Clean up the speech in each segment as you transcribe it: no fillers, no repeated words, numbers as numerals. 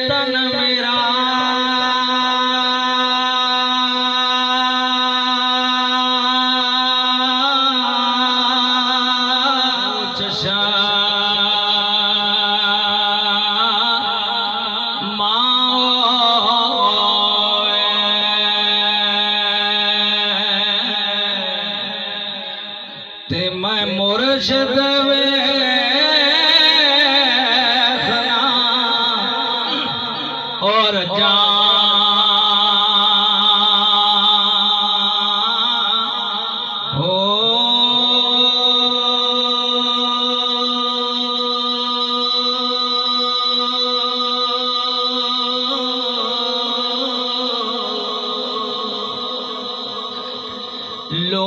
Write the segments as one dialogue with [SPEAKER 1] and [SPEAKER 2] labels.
[SPEAKER 1] तन मेरा चशा ते मैं मुर्शिद वेखना और जान हो लो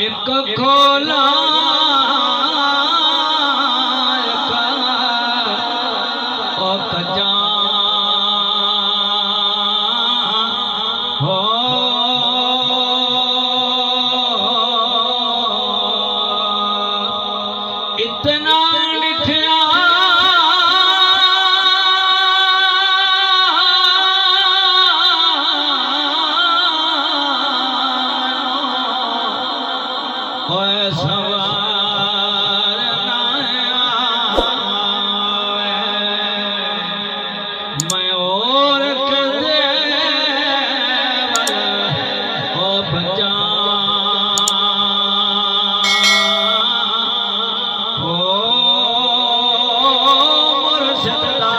[SPEAKER 1] एक खोला हो इतना लिखा मैं और कदे ओ बजा हो मुर्शिद दा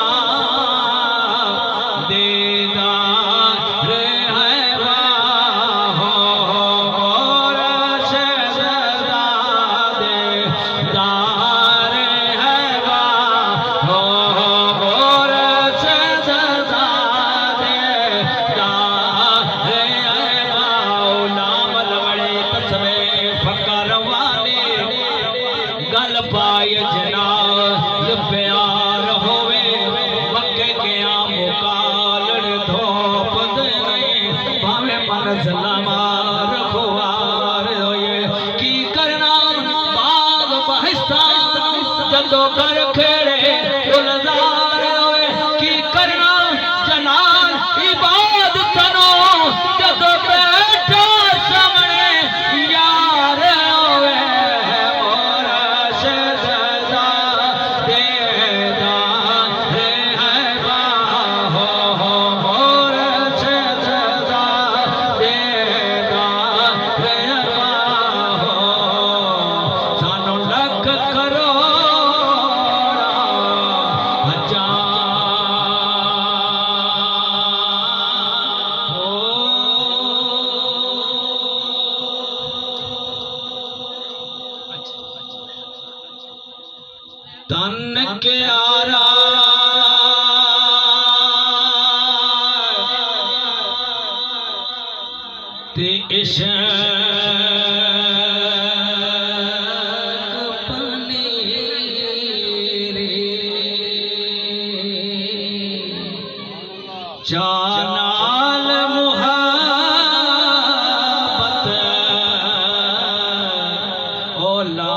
[SPEAKER 1] दीदार है हो मुर्शिद दा दीदार है हो गल पाए जनाब प्यार होवे मक्के गया मुकालड़ धोप दे नहीं भावे मन सलामार खुआर होए की करना बाग बहिस्ता जदों कर खेड़े गुलजार होए की करना जनाब इबादत नो जदों बैठो सामने यार होए तन के आरा ते इश्क पनीरी जानाल मुहब्बत ओला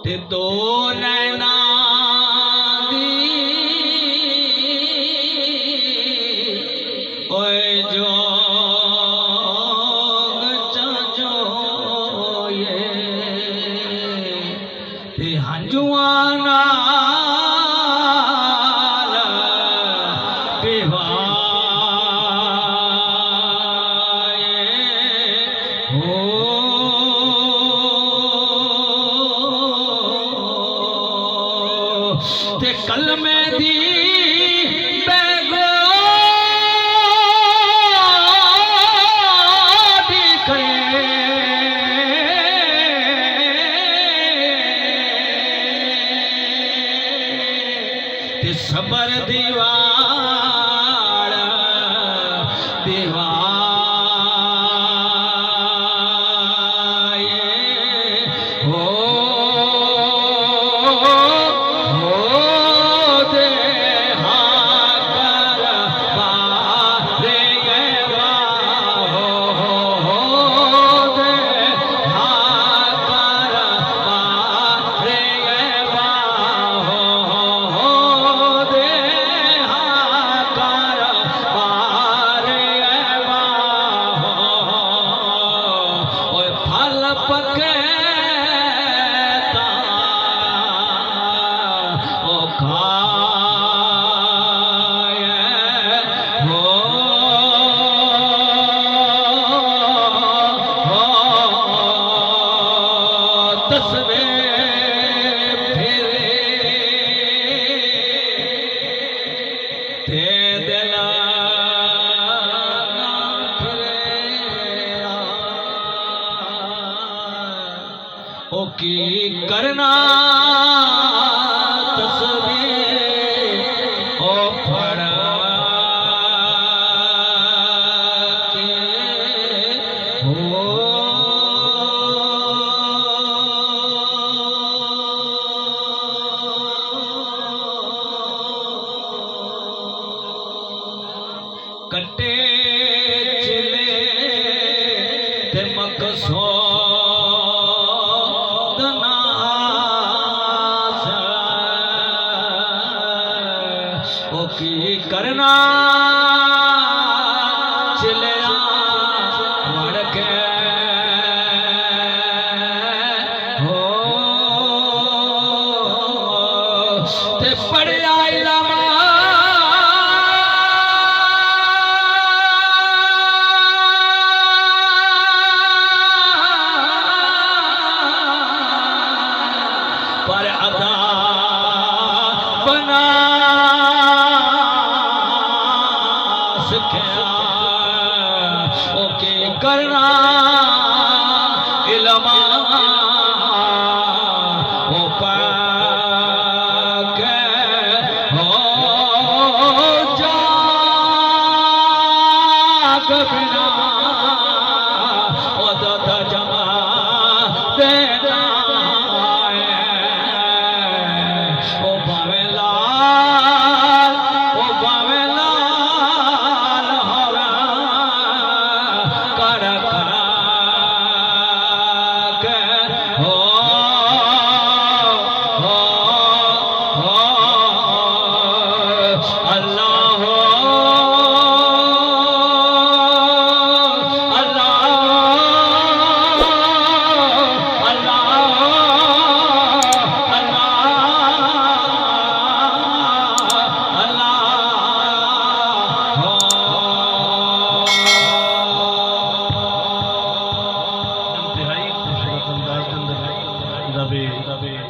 [SPEAKER 1] ते दो नैना दी ओए जोग चाचो ये ते हंजुआना ते कलमे दी बेगो सबर दीवार दीवाए हो दे हाकर बारे गवा हो दे हाकर बारे गवा हो दे हाकर बारे गवा हो फल पके की करना तस्वीर ओ फड़ा के हो कटे चिले ते मकसो की करना चलिया मड़ के हो ते पढ़िया इलामा पर अदा बना ओके करना इल्मा ओ पाक हो जाग बिना ओ दत जमा देना ओ बावेला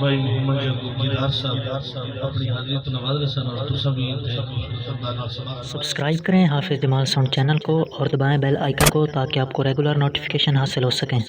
[SPEAKER 1] भाई मोहम्मद गिदार साहब अपनी हाजिरी तो नवाज रसन और तो सभी
[SPEAKER 2] सब्सक्राइब करें हाफिज़ जमाल साउंड चैनल को और दबाएं बेल आइकन को ताकि आपको रेगुलर नोटिफिकेशन हासिल हो सकें।